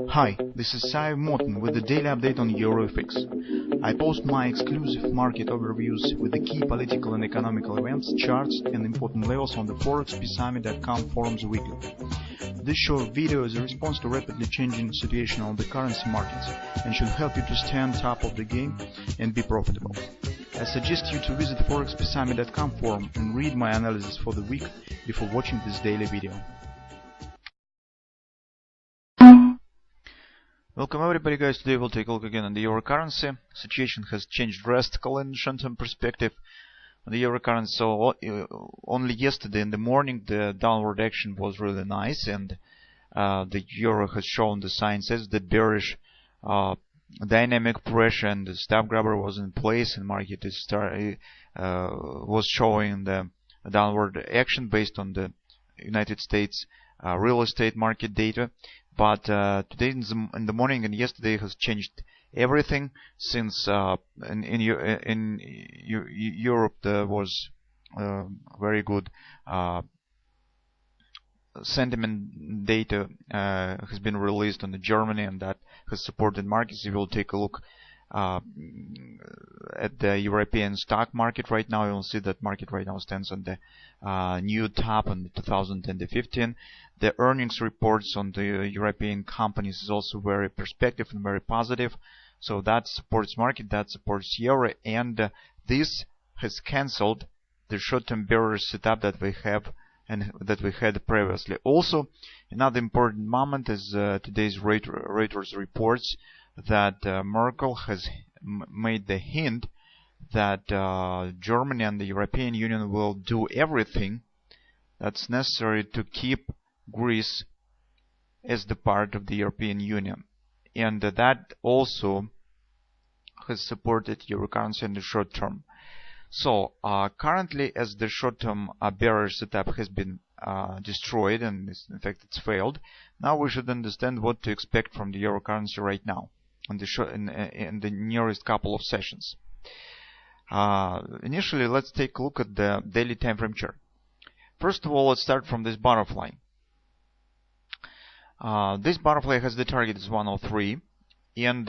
Hi, this is Sive Morten with the daily update on EuroFX. I post my exclusive market overviews with the key political and economical events, charts and important levels on the ForexPeaceArmy.com forums weekly. This short video is a response to rapidly changing situation on the currency markets and should help you to stay on top of the game and be profitable. I suggest you to visit ForexPeaceArmy.com forum and read my analysis for the week before watching this daily video. Welcome everybody guys, today we'll take a look again on the euro currency. Situation has changed drastically in short-term perspective on the euro currency. So only yesterday in the morning the downward action was really nice, and the euro has shown the signs as the bearish dynamic pressure, and the stop grabber was in place, and market is was showing the downward action based on the United States real estate market data. But today in the morning and yesterday has changed everything, since in Europe there was very good sentiment data has been released on the Germany, and that has supported markets. If you'll take a look at the European stock market right now, you'll see that market right now stands on the new top on the 2015. The earnings reports on the European companies is also very perspective and very positive, so that supports market, that supports euro, and this has cancelled the short-term bearish setup that we have and that we had previously. Also, another important moment is today's Reuters reports that Merkel has made the hint that Germany and the European Union will do everything that's necessary to keep Greece as the part of the European Union, and that also has supported euro currency in the short term. So currently, as the short-term bearish setup has been destroyed, and in fact it's failed, now we should understand what to expect from the euro currency right now in the nearest couple of sessions. Initially, let's take a look at the daily time frame chart. First of all, let's start from this butterfly. This butterfly has the target is 103, and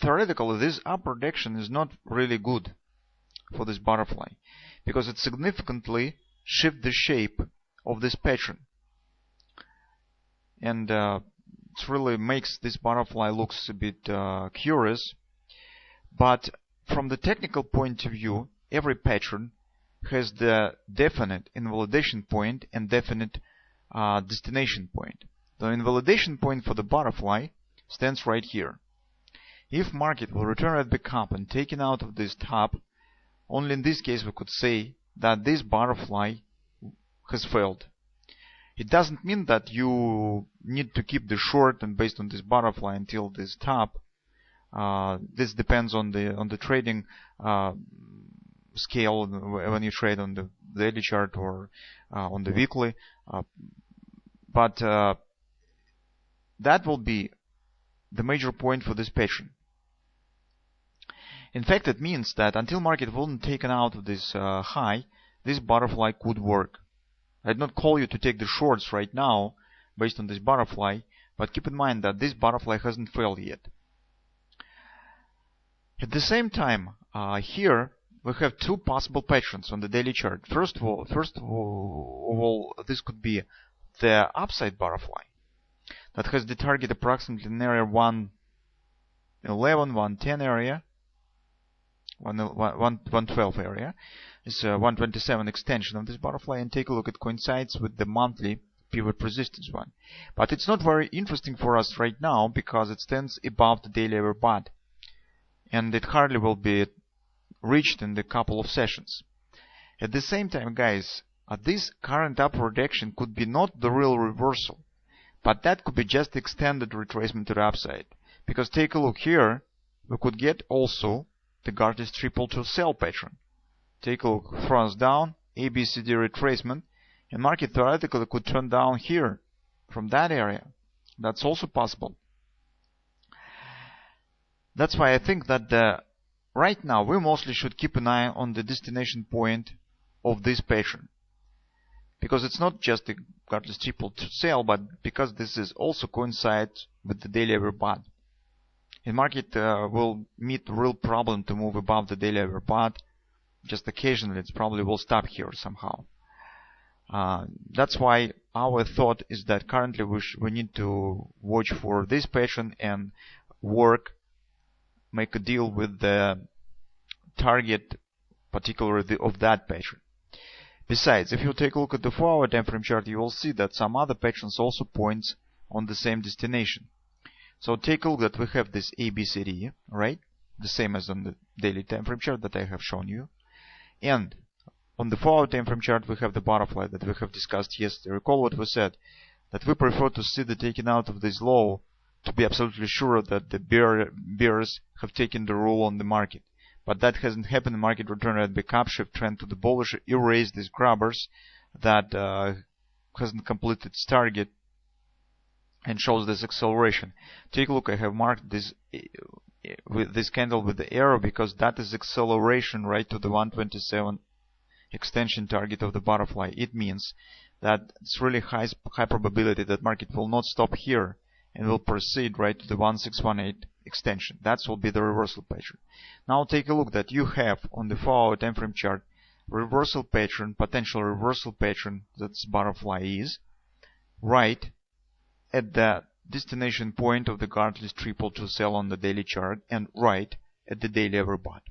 theoretically this upward direction is not really good for this butterfly, because it significantly shifts the shape of this pattern, and it really makes this butterfly looks a bit curious. But from the technical point of view, every pattern has the definite invalidation point and definite destination point. The invalidation point for the butterfly stands right here. If market will return right back up and taken out of this top, only in this case we could say that this butterfly has failed. It doesn't mean that you need to keep the short and based on this butterfly until this top. This depends on the trading scale when you trade on the daily chart or on the weekly. But that will be the major point for this pattern. In fact, it means that until market wasn't taken out of this high, this butterfly could work. I'd not call you to take the shorts right now based on this butterfly, but keep in mind that this butterfly hasn't failed yet. At the same time, here we have two possible patterns on the daily chart. First of all, this could be the upside butterfly that has the target approximately in area 111, 110 area, 112 area. It's a 127 extension of this butterfly, and take a look, it coincides with the monthly pivot resistance one. But it's not very interesting for us right now because it stands above the daily overbought, and it hardly will be reached in the couple of sessions. At the same time, guys, this current upward action could be not the real reversal, but that could be just extended retracement to the upside. Because take a look here, we could get also the Gartner's triple to sell pattern. Take a look, fronts down, ABCD retracement, and market theoretically could turn down here from that area. That's also possible. That's why I think that right now we mostly should keep an eye on the destination point of this pattern. because it's not just a godless triple to sell, but because this is also coincides with the daily overbought. The market will meet real problem to move above the daily overbought. Just occasionally, it probably will stop here somehow. That's why our thought is that currently we need to watch for this pattern and make a deal with the target, particularly of that pattern. Besides, if you take a look at the 4-hour time frame chart, you will see that some other patterns also points on the same destination. So take a look that we have this ABCD, right? The same as on the daily time frame chart that I have shown you. And on the 4-hour time frame chart, we have the butterfly that we have discussed yesterday. Recall what we said, that we prefer to see the taking out of this low to be absolutely sure that the bears have taken the rule on the market. But that hasn't happened. The market returned at back upshift trend to the bullish, erased these grabbers that hasn't completed its target and shows this acceleration. Take a look, I have marked this with this candle with the arrow because that is acceleration right to the 127 extension target of the butterfly. It means that it's really high probability that market will not stop here and will proceed right to the 1618 extension. That will be the reversal pattern. Now take a look that you have on the 4-hour time frame chart reversal pattern, potential reversal pattern, that's butterfly is right at the destination point of the godless triple to sell on the daily chart and right at the daily overbought.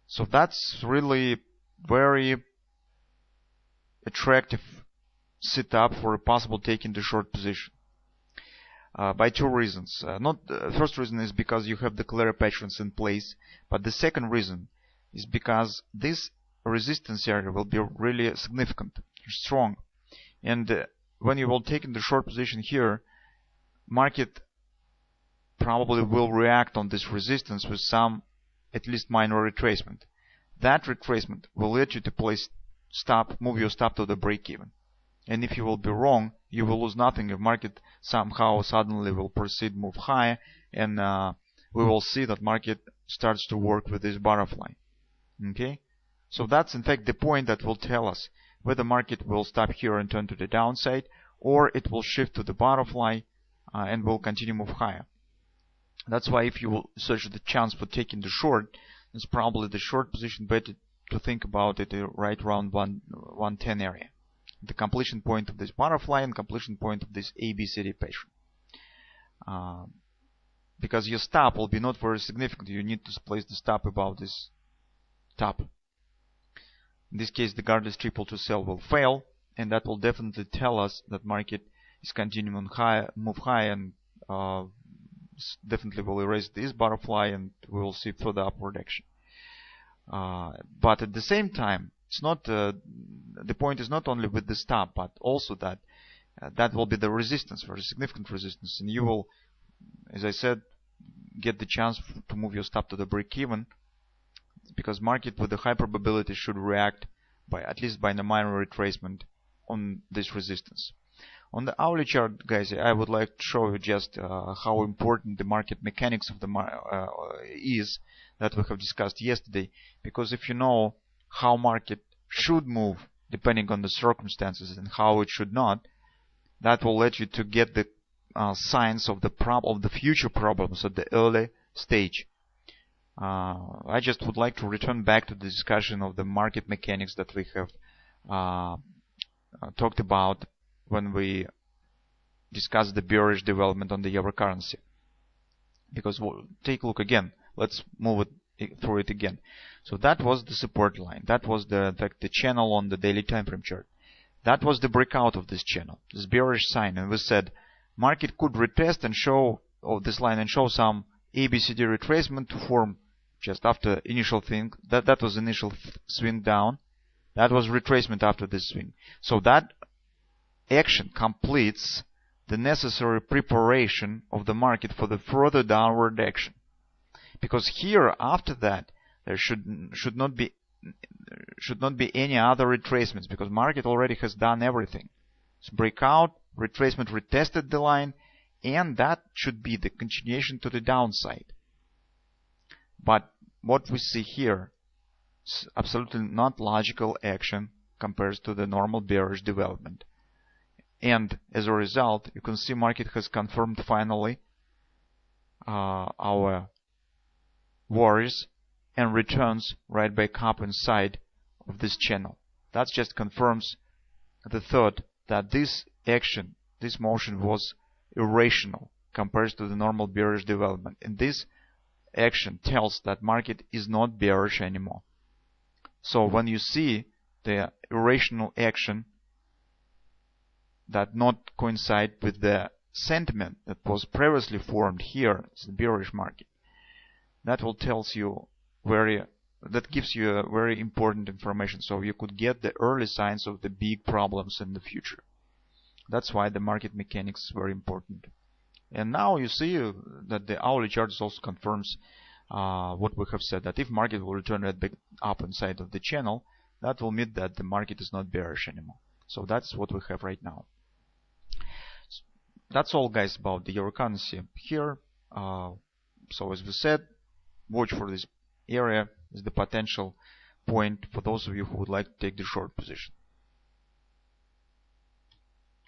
So that's really very attractive setup for a possible take in the short position. By two reasons. First reason is because you have the clear patterns in place, but the second reason is because this resistance area will be really significant, strong, and when you will take in the short position here, market probably will react on this resistance with some at least minor retracement. That retracement will let you to place stop, move your stop to the break even. And if you will be wrong, you will lose nothing if market somehow suddenly will proceed move higher, and we will see that market starts to work with this butterfly. Okay, so that's in fact the point that will tell us whether market will stop here and turn to the downside, or it will shift to the butterfly and will continue move higher. That's why if you will search the chance for taking the short, it's probably the short position better to think about it right around 110 area. The completion point of this butterfly and completion point of this ABCD pattern. Because your stop will be not very significant. You need to place the stop above this top. In this case, the godless triple to sell will fail, and that will definitely tell us that market is continuing high, move high, and definitely will erase this butterfly, and we will see further upward action. But at the same time, it's not the point is not only with the stop, but also that that will be the resistance, very significant resistance, and you will, as I said, get the chance to move your stop to the break even, because market with a high probability should react by at least by a minor retracement on this resistance. On the hourly chart, guys, I would like to show you just how important the market mechanics of the is that we have discussed yesterday. Because if you know how market should move depending on the circumstances and how it should not, that will let you to get the signs of the future problems at the early stage. I just would like to return back to the discussion of the market mechanics that we have talked about when we discussed the bearish development on the euro currency. Because we'll take a look again. Let's move it through it again. So that was the support line. That was in fact the channel on the daily time frame chart. That was the breakout of this channel, this bearish sign, and we said market could retest and show this line and show some ABCD retracement to form just after initial thing. That was initial swing down. That was retracement after this swing. So that action completes the necessary preparation of the market for the further downward action. Because here after that there should not be any other retracements, because market already has done everything. It's breakout, retracement, retested the line, and that should be the continuation to the downside. But what we see here is absolutely not logical action compares to the normal bearish development. And as a result, you can see market has confirmed finally our worries and returns right back up inside of this channel. That just confirms the thought that this action, this motion was irrational compared to the normal bearish development. And this action tells that market is not bearish anymore. So when you see the irrational action that not coincide with the sentiment that was previously formed here, it's the bearish market, that will tells you that gives you a very important information, so you could get the early signs of the big problems in the future. That's why the market mechanics is very important. And now you see that the hourly chart also confirms what we have said, that if market will return right back up inside of the channel, that will mean that the market is not bearish anymore. So that's what we have right now. That's all, guys, about the euro currency here. So as we said, watch for this area as the potential point for those of you who would like to take the short position.